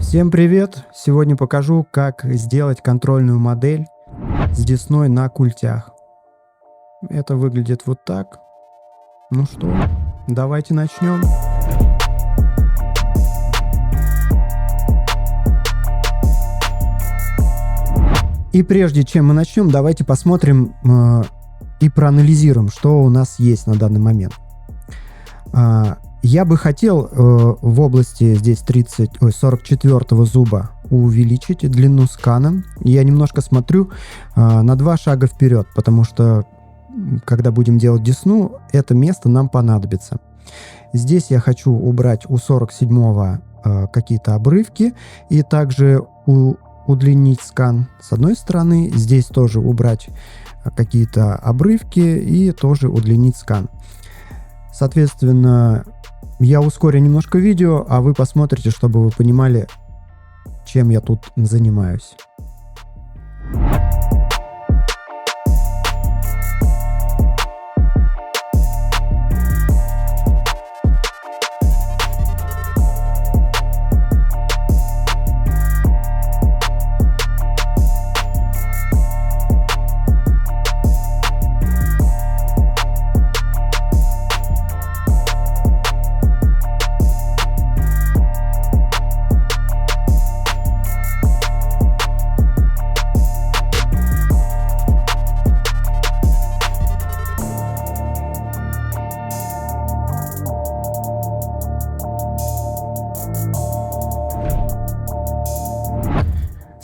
Всем привет! Сегодня покажу, как сделать контрольную модель с десной на культях. Это выглядит вот так. Ну что, давайте начнем. И прежде чем мы начнем, давайте посмотрим и проанализируем, что у нас есть на данный момент. Я бы хотел в области здесь 44 зуба увеличить длину скана. Я немножко смотрю на 2 шага вперед, потому что когда будем делать десну, это место нам понадобится. Здесь я хочу убрать у 47-го какие-то обрывки и также удлинить скан с одной стороны. Здесь тоже убрать какие-то обрывки и тоже удлинить скан. Соответственно, я ускорю немножко видео, а вы посмотрите, чтобы вы понимали, чем я тут занимаюсь.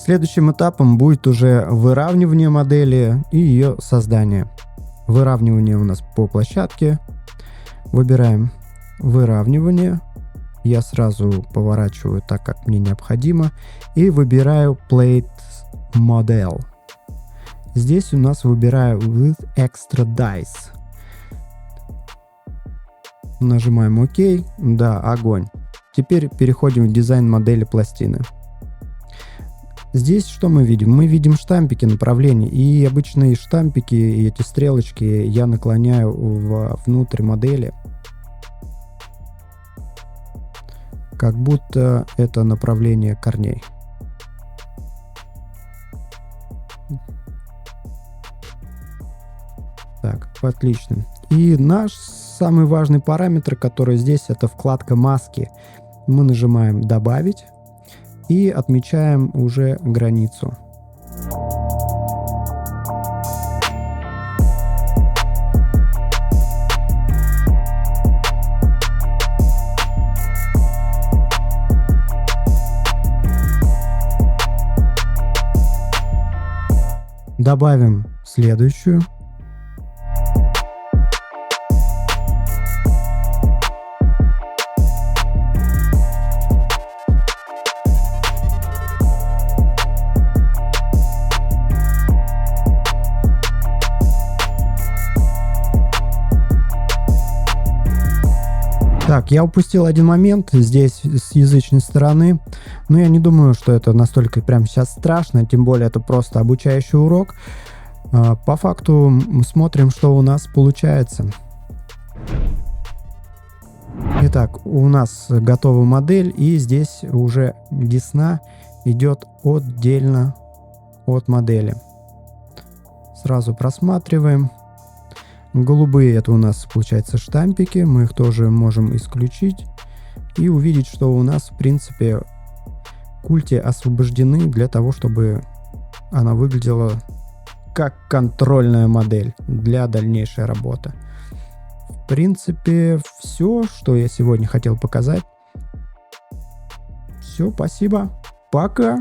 Следующим этапом будет уже выравнивание модели и ее создание. Выравнивание у нас по площадке. Выбираем выравнивание. Я сразу поворачиваю так, как мне необходимо. И выбираю Plate Model. Здесь у нас выбираю With Extra Dice. Нажимаем ОК. Да, огонь. Теперь переходим в дизайн модели пластины. Здесь что мы видим? Мы видим штампики направлений, и обычные штампики и эти стрелочки я наклоняю внутрь модели, как будто это направление корней. Так, отлично. И наш самый важный параметр, который здесь, это вкладка маски. Мы нажимаем «Добавить» и отмечаем уже границу. Добавим следующую. Так, я упустил один момент здесь с язычной стороны, но я не думаю, что это настолько прямо сейчас страшно, тем более это просто обучающий урок. По факту смотрим, что у нас получается. Итак, у нас готова модель, и здесь уже десна идет отдельно от модели. Сразу просматриваем. Голубые — это у нас получается штампики, мы их тоже можем исключить и увидеть, что у нас в принципе культи освобождены для того, чтобы она выглядела как контрольная модель для дальнейшей работы. В принципе, все, что я сегодня хотел показать. Все, спасибо, пока!